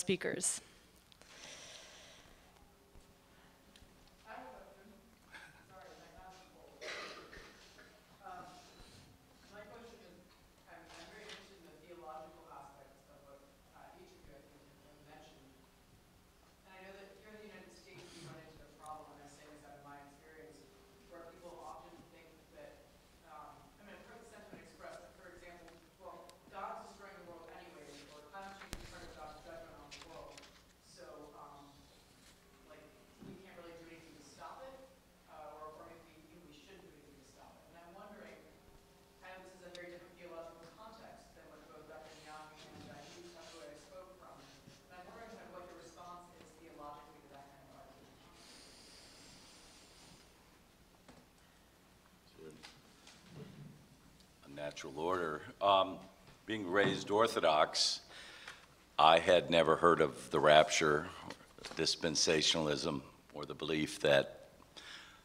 speakers. Natural order. Being raised Orthodox, I had never heard of the rapture, dispensationalism, or the belief that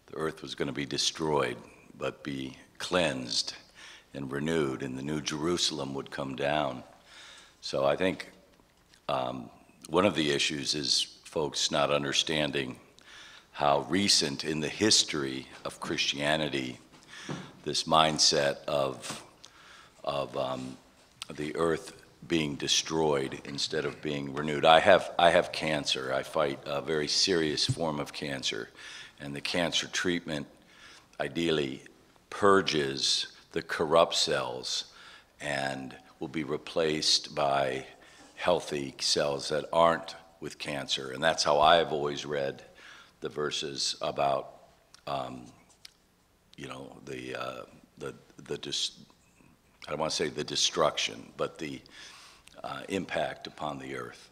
the earth was going to be destroyed, but be cleansed and renewed, and the New Jerusalem would come down. So I think one of the issues is folks not understanding how recent in the history of Christianity this mindset of the earth being destroyed instead of being renewed. I have cancer. I fight a very serious form of cancer, and the cancer treatment ideally purges the corrupt cells and will be replaced by healthy cells that aren't with cancer. And that's how I've always read the verses about I don't want to say the destruction, but the impact upon the earth.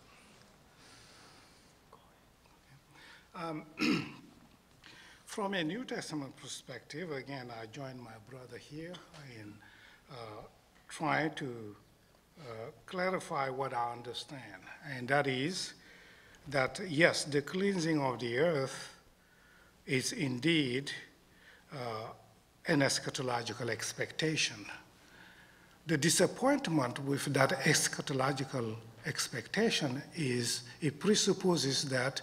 From a New Testament perspective, again, I join my brother here in trying to clarify what I understand, and that is that, yes, the cleansing of the earth is indeed an eschatological expectation. The disappointment with that eschatological expectation is it presupposes that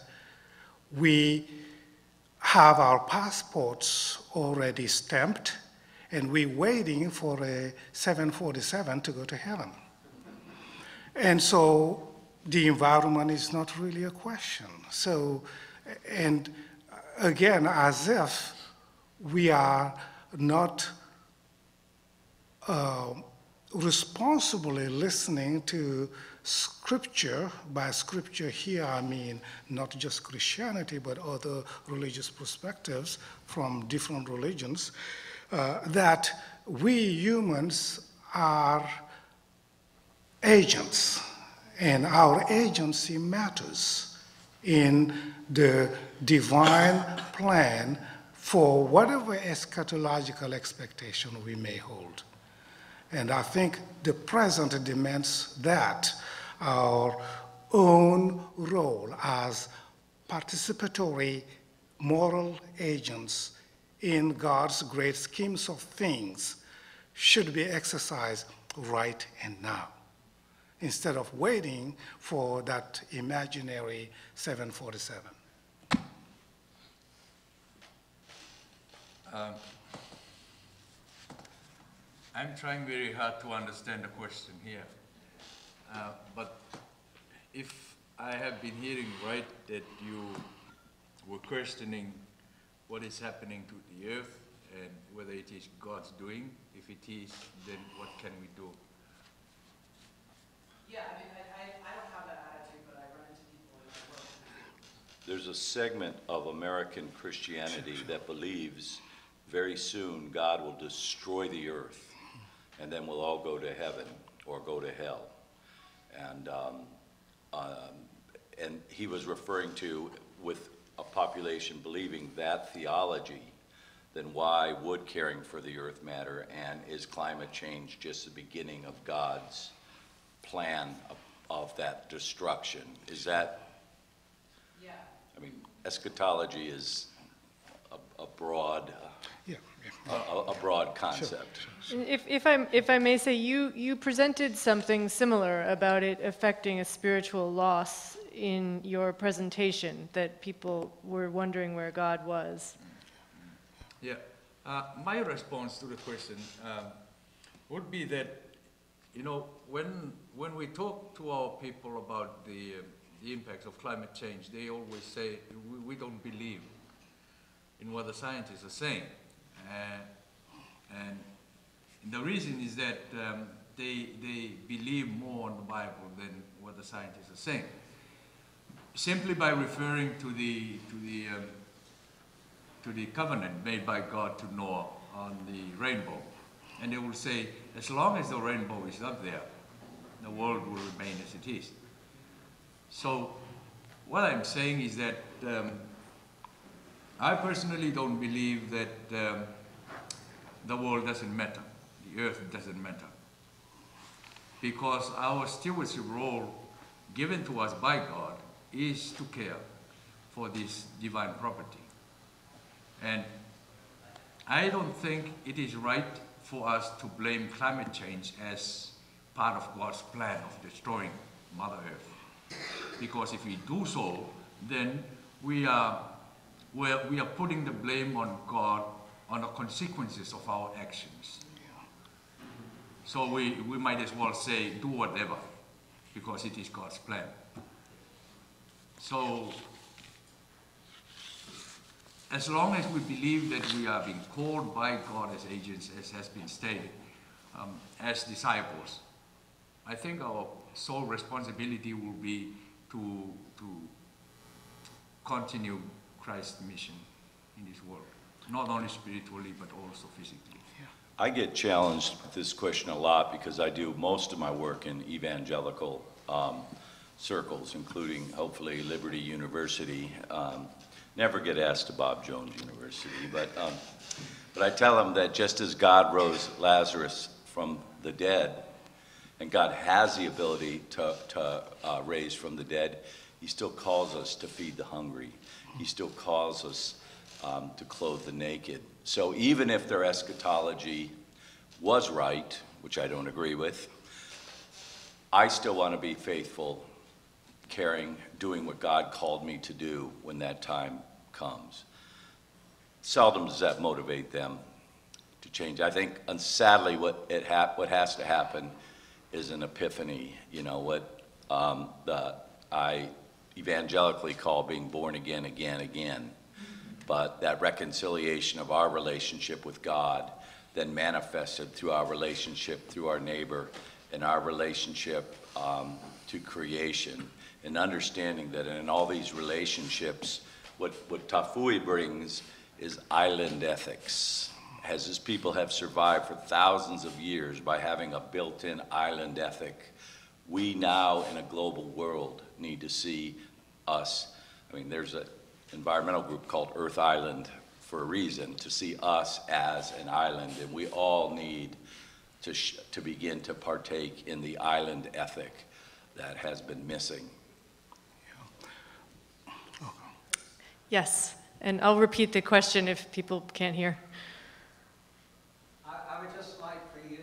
we have our passports already stamped and we're waiting for a 747 to go to heaven. And so the environment is not really a question. So, and again, as if we are not responsibly listening to Scripture. By Scripture here, I mean not just Christianity, but other religious perspectives from different religions, that we humans are agents, and our agency matters in the divine plan for whatever eschatological expectation we may hold. And I think the present demands that our own role as participatory moral agents in God's great schemes of things should be exercised right and now, instead of waiting for that imaginary 747. I'm trying very hard to understand the question here. But if I have been hearing right that you were questioning what is happening to the earth and whether it is God's doing, if it is, then what can we do? Yeah, I mean, I don't have that attitude, but I run into people in my work. There's a segment of American Christianity that believes very soon God will destroy the earth, and then we'll all go to heaven or go to hell. And he was referring to, with a population believing that theology, then why would caring for the earth matter, and is climate change just the beginning of God's plan of that destruction? Is that? Yeah. I mean, eschatology is a broad, Yeah, a broad concept. If I may say, you presented something similar about it affecting a spiritual loss in your presentation, that people were wondering where God was. Yeah, my response to the question would be that, you know, when we talk to our people about the impacts of climate change, they always say, we don't believe in what the scientists are saying. And the reason is that they believe more on the Bible than what the scientists are saying. Simply by referring to the covenant made by God to Noah on the rainbow. And they will say, as long as the rainbow is not there, the world will remain as it is. So what I'm saying is that I personally don't believe that the world doesn't matter, the earth doesn't matter. Because our stewardship role given to us by God is to care for this divine property. And I don't think it is right for us to blame climate change as part of God's plan of destroying Mother Earth. Because if we do so, then we are putting the blame on God on the consequences of our actions. So we might as well say, do whatever, because it is God's plan. So as long as we believe that we are being called by God as agents, as has been stated, as disciples, I think our sole responsibility will be to continue Christ's mission in this world, not only spiritually, but also physically. I get challenged with this question a lot because I do most of my work in evangelical circles, including hopefully Liberty University. Never get asked to Bob Jones University, but I tell them that just as God rose Lazarus from the dead, and God has the ability to raise from the dead, he still calls us to feed the hungry. He still calls us to clothe the naked. So even if their eschatology was right, which I don't agree with, I still want to be faithful, caring, doing what God called me to do when that time comes. Seldom does that motivate them to change. I think, and sadly, what has to happen is an epiphany. You know, what I evangelically call being born again, again. But that reconciliation of our relationship with God then manifested through our relationship through our neighbor and our relationship to creation, and understanding that in all these relationships, what Tafue brings is island ethics. As his people have survived for thousands of years by having a built-in island ethic, we now in a global world need to see us. I mean, there's an environmental group called Earth Island for a reason, to see us as an island, and we all need to begin to partake in the island ethic that has been missing. Yes, and I'll repeat the question if people can't hear. I would just like for you to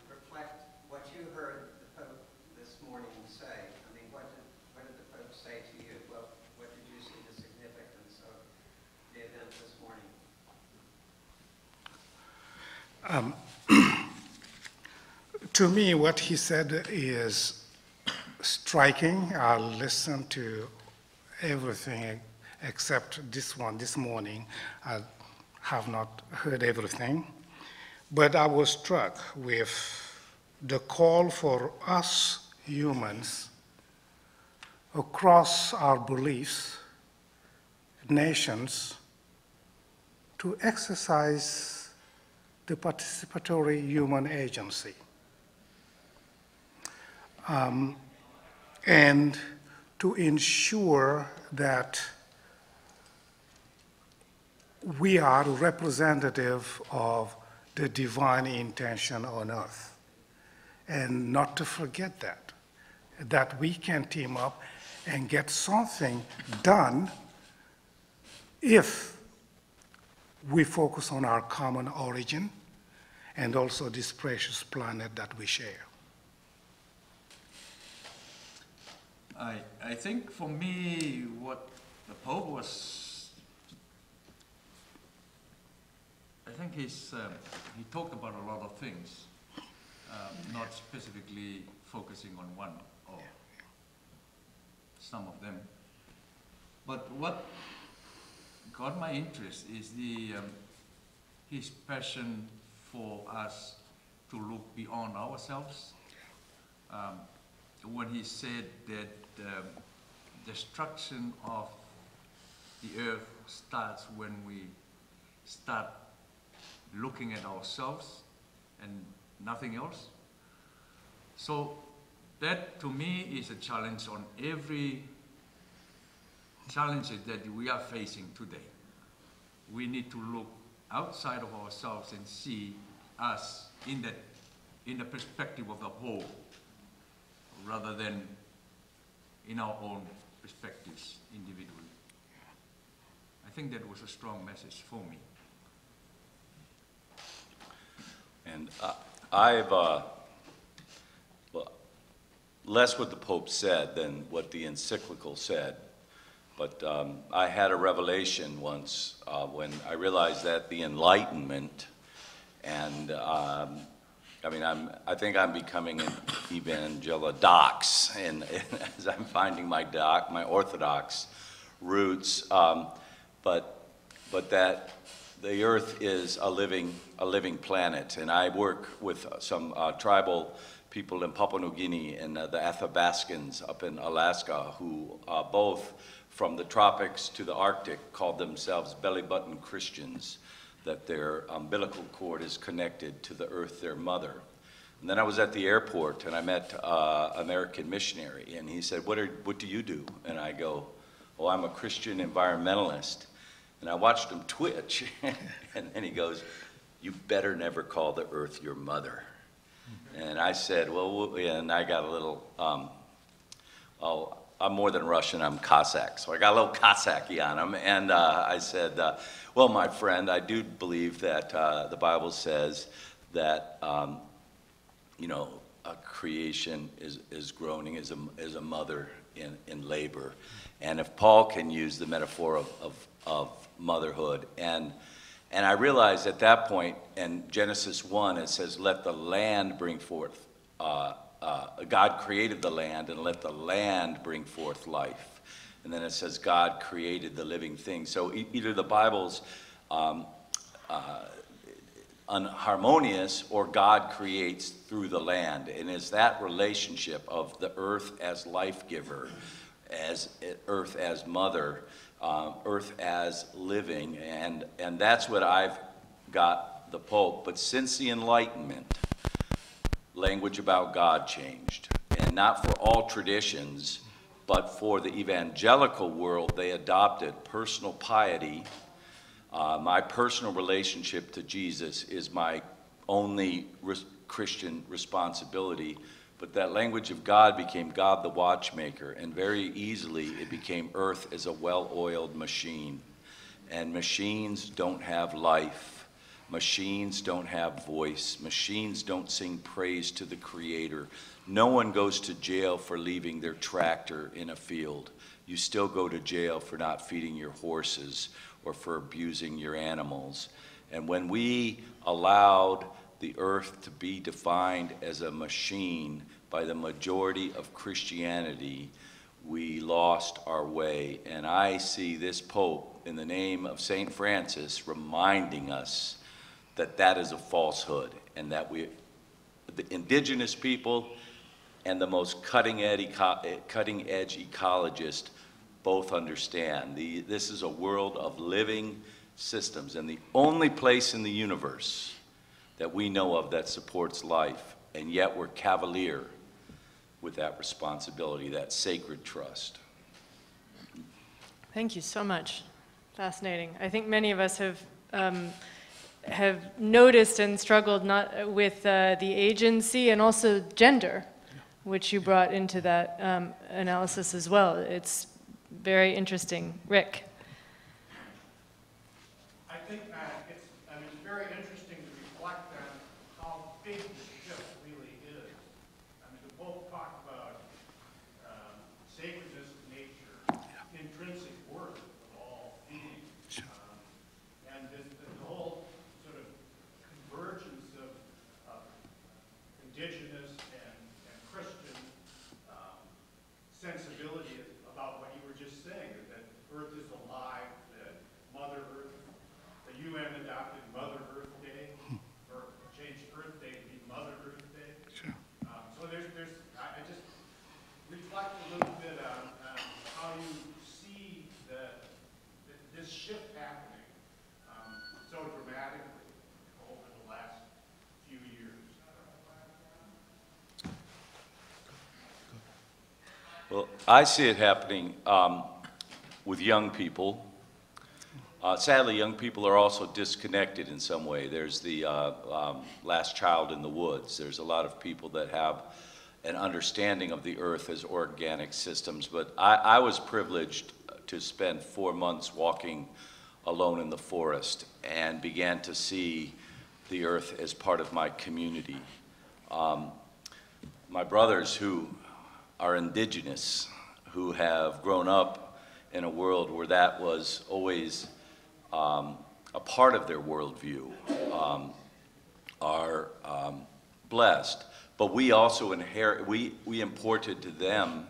reflect what you heard the Pope this morning say. I mean, what did the Pope say to you? What did you see the significance of the event this morning? To me, what he said is striking. I listened to everything except this one this morning. I have not heard everything, but I was struck with the call for us humans across our beliefs, nations, to exercise the participatory human agency. And to ensure that we are representative of the divine intention on earth. And not to forget that we can team up and get something done if we focus on our common origin and also this precious planet that we share. I think for me, what the Pope was, I think he talked about a lot of things, not specifically focusing on one or some of them. But what got my interest is his passion for us to look beyond ourselves. When he said that destruction of the earth starts when we start looking at ourselves and nothing else. So that to me is a challenge on every challenge that we are facing today. We need to look outside of ourselves and see us in the perspective of the whole, rather than in our own perspectives individually. I think that was a strong message for me. And I've, well, less what the Pope said than what the encyclical said, but I had a revelation once when I realized that the Enlightenment, and I think I'm becoming an evangelidox, and as I'm finding my Orthodox roots, but that the Earth is a living planet, and I work with some tribal people in Papua New Guinea and the Athabascans up in Alaska, who both from the tropics to the Arctic called themselves belly button Christians, that their umbilical cord is connected to the earth, their mother. And then I was at the airport and I met an American missionary, and he said, what do you do? And I go, oh, I'm a Christian environmentalist. And I watched him twitch, and then he goes, you better never call the earth your mother. And I said, well, and I got a little, I'm more than Russian, I'm Cossack. So I got a little Cossacky on him. And I said, well, my friend, I do believe that the Bible says that, a creation is groaning as a mother in labor. And if Paul can use the metaphor of motherhood, and I realized at that point, in Genesis 1, it says, let the land bring forth, God created the land, and let the land bring forth life. And then it says God created the living thing. So either the Bible's unharmonious, or God creates through the land. And it's that relationship of the earth as life giver, as earth as mother, earth as living, and that's what I've got the Pope. But since the Enlightenment, language about God changed, and not for all traditions, but for the evangelical world, they adopted personal piety. My personal relationship to Jesus is my only Christian responsibility. But that language of God became God the watchmaker, and very easily it became earth as a well-oiled machine. And machines don't have life. Machines don't have voice. Machines don't sing praise to the Creator. No one goes to jail for leaving their tractor in a field. You still go to jail for not feeding your horses or for abusing your animals. And when we allowed the earth to be defined as a machine by the majority of Christianity, we lost our way. And I see this Pope, in the name of St. Francis, reminding us that that is a falsehood, and that the indigenous people and the most cutting-edge ecologist both understand. This is a world of living systems, and the only place in the universe that we know of that supports life, and yet we're cavalier with that responsibility, that sacred trust. Thank you so much. Fascinating. I think many of us have noticed and struggled not with the agency and also gender, which you brought into that analysis as well. It's very interesting. Rick. I think that Well, I see it happening with young people. Sadly, young people are also disconnected in some way. There's the last child in the woods. There's a lot of people that have an understanding of the earth as organic systems. But I was privileged to spend 4 months walking alone in the forest and began to see the earth as part of my community. My brothers who are indigenous, who have grown up in a world where that was always a part of their worldview, are blessed. But we also we imported to them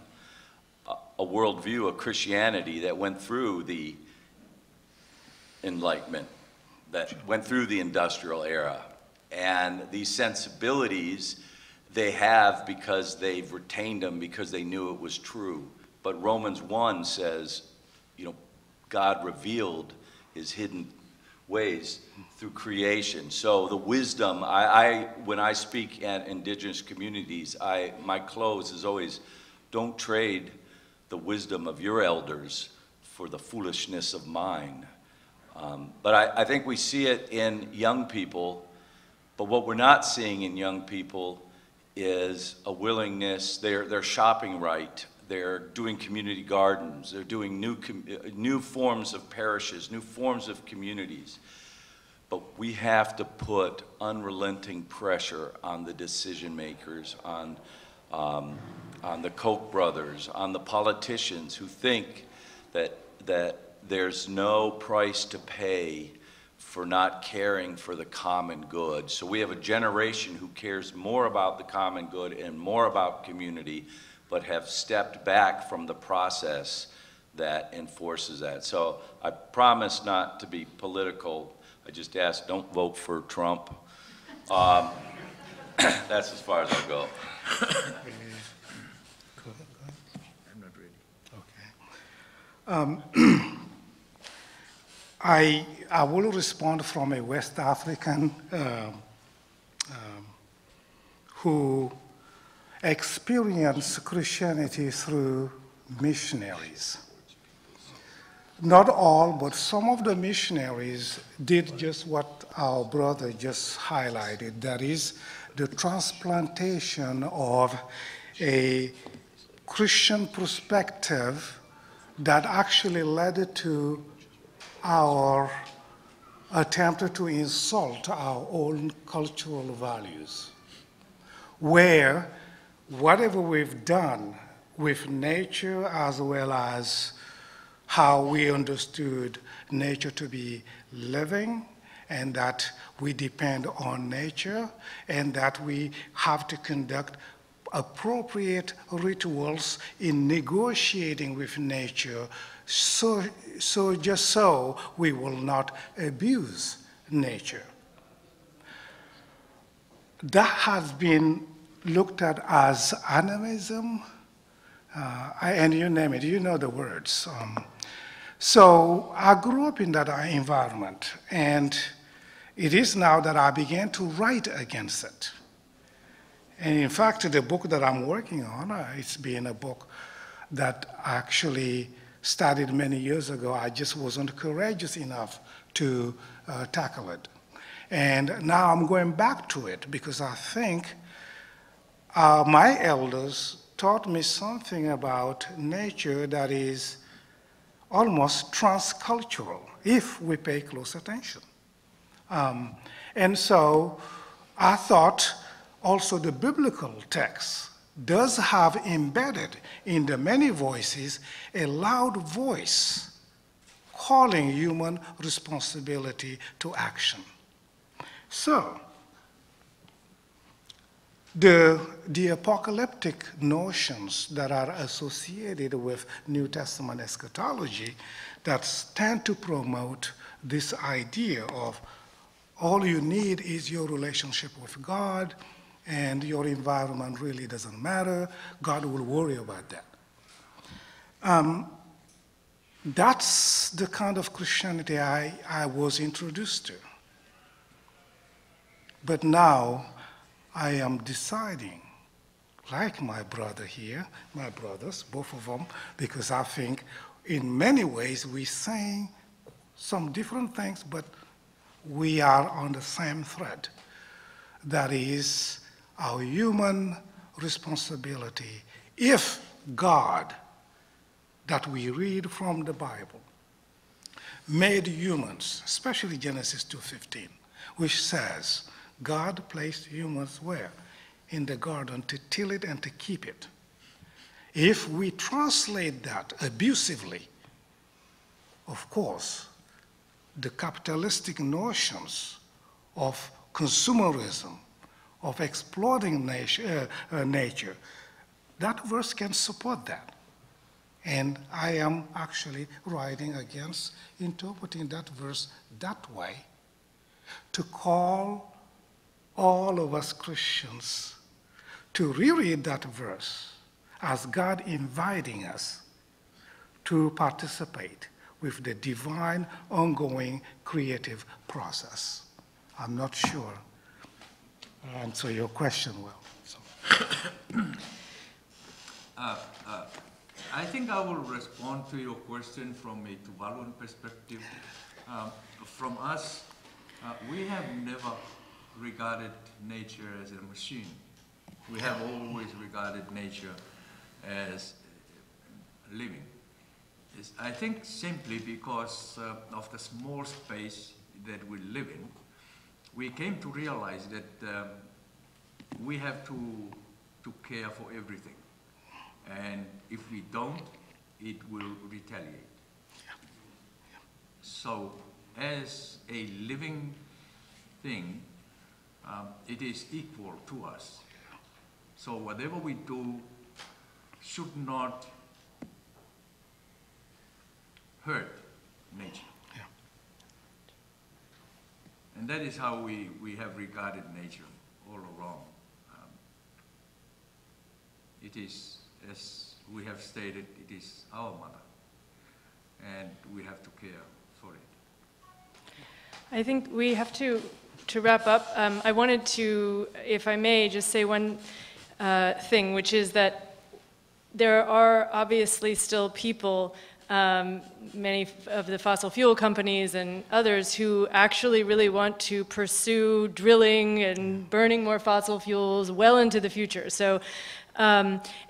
a worldview of Christianity that went through the Enlightenment, that went through the industrial era. And these sensibilities they have because they've retained them because they knew it was true. But Romans 1 says, you know, God revealed his hidden ways through creation. So the wisdom, when I speak at indigenous communities, my close is always, don't trade the wisdom of your elders for the foolishness of mine. But I think we see it in young people, but what we're not seeing in young people is a willingness, they're shopping right, they're doing community gardens, they're doing new forms of parishes, new forms of communities. But we have to put unrelenting pressure on the decision makers, on the Koch brothers, on the politicians who think that there's no price to pay for not caring for the common good. So we have a generation who cares more about the common good and more about community, but have stepped back from the process that enforces that. So I promise not to be political. I just ask, don't vote for Trump. That's as far as I'll go. I'm not ready. Okay. I will respond from a West African who experienced Christianity through missionaries. Not all, but some of the missionaries did just what our brother just highlighted. That is the transplantation of a Christian perspective that actually led to our attempt to insult our own cultural values, where whatever we've done with nature as well as how we understood nature to be living, and that we depend on nature, and that we have to conduct appropriate rituals in negotiating with nature, so just so we will not abuse nature. That has been looked at as animism, and you name it, you know the words. So I grew up in that environment, and it is now that I began to write against it. And in fact, the book that I'm working on, it's been a book that actually started many years ago. I just wasn't courageous enough to tackle it. And now I'm going back to it because I think my elders taught me something about nature that is almost transcultural, if we pay close attention. And so I thought also the biblical text does have embedded in the many voices a loud voice calling human responsibility to action. So, the apocalyptic notions that are associated with New Testament eschatology that tend to promote this idea of all you need is your relationship with God, and your environment really doesn't matter. God will worry about that. That's the kind of Christianity I was introduced to. But now I am deciding like my brother here, my brothers, both of them, because I think in many ways we're saying some different things, but we are on the same thread. That is our human responsibility. If God, that we read from the Bible, made humans, especially Genesis 2:15, which says God placed humans where? In the garden to till it and to keep it. If we translate that abusively, of course, the capitalistic notions of consumerism, of exploiting nature, that verse can support that. And I am actually writing against interpreting that verse that way, to call all of us Christians to reread that verse as God inviting us to participate with the divine, ongoing, creative process. I'm not sure I answer your question well. So. I think I will respond to your question from a Tuvaluan perspective. From us, we have never regarded nature as a machine. We have always regarded nature as living. I think simply because of the small space that we live in, we came to realize that we have to care for everything. And if we don't, it will retaliate. So as a living thing, it is equal to us. So whatever we do should not hurt nature. Yeah. And that is how we have regarded nature all along. It is, as we have stated, it is our mother, and we have to care for it. I think we have to wrap up. I wanted to, if I may, just say one thing, which is that there are obviously still people, many of the fossil fuel companies and others, who actually really want to pursue drilling and burning more fossil fuels well into the future. So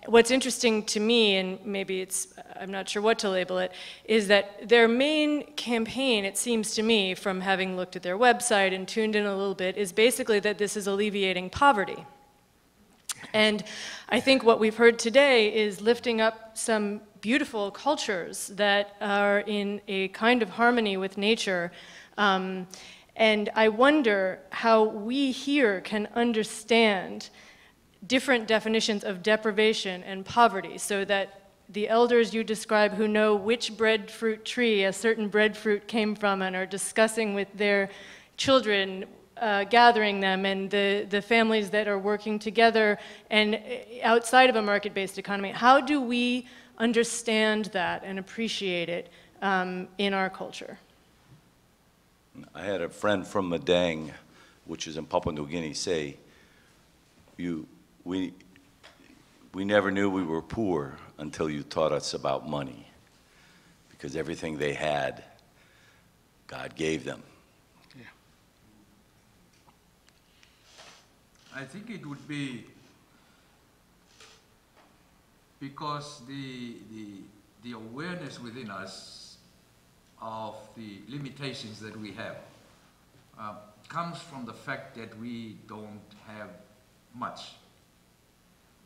what's interesting to me, and maybe it's, I'm not sure what to label it, is that their main campaign, it seems to me, from having looked at their website and tuned in a little bit, is basically that this is alleviating poverty. And I think what we've heard today is lifting up some beautiful cultures that are in a kind of harmony with nature. And I wonder how we here can understand different definitions of deprivation and poverty, so that the elders you describe who know which breadfruit tree a certain breadfruit came from and are discussing with their children, gathering them, and the families that are working together and outside of a market-based economy, how do we understand that and appreciate it in our culture? I had a friend from Niang, which is in Papua New Guinea, say, we never knew we were poor until you taught us about money, because everything they had, God gave them. Yeah. I think it would be because the awareness within us of the limitations that we have comes from the fact that we don't have much.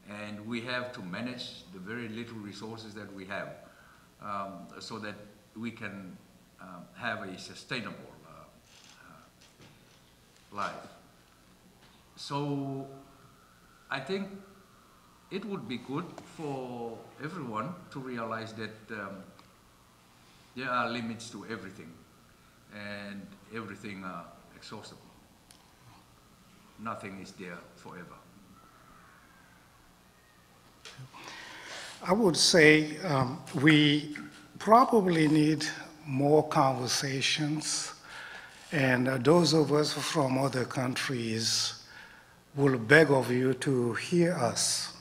And we have to manage the very little resources that we have so that we can have a sustainable life. So I think it would be good for everyone to realize that there are limits to everything, and everything are exhaustible. Nothing is there forever. I would say we probably need more conversations, and those of us from other countries will beg of you to hear us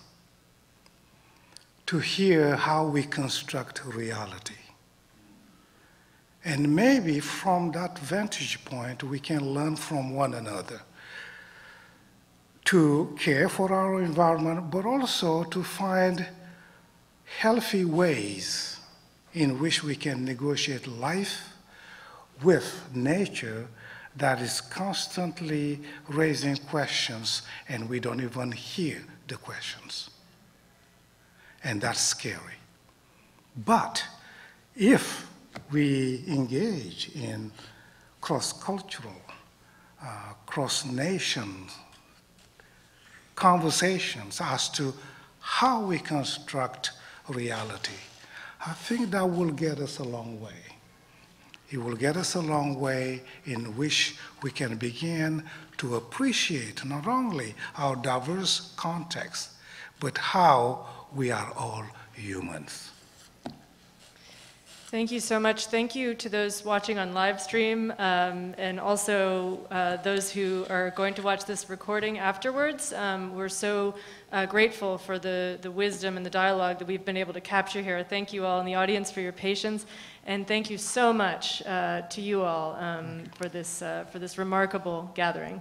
to hear how we construct reality. And maybe from that vantage point, we can learn from one another to care for our environment, but also to find healthy ways in which we can negotiate life with nature that is constantly raising questions and we don't even hear the questions. And that's scary. But if we engage in cross-cultural, cross-nation conversations as to how we construct reality, I think that will get us a long way. It will get us a long way in which we can begin to appreciate not only our diverse contexts, but how we are all humans. Thank you so much. Thank you to those watching on live stream, and also those who are going to watch this recording afterwards. We're so grateful for the wisdom and the dialogue that we've been able to capture here. Thank you all in the audience for your patience, and thank you so much to you all for this remarkable gathering.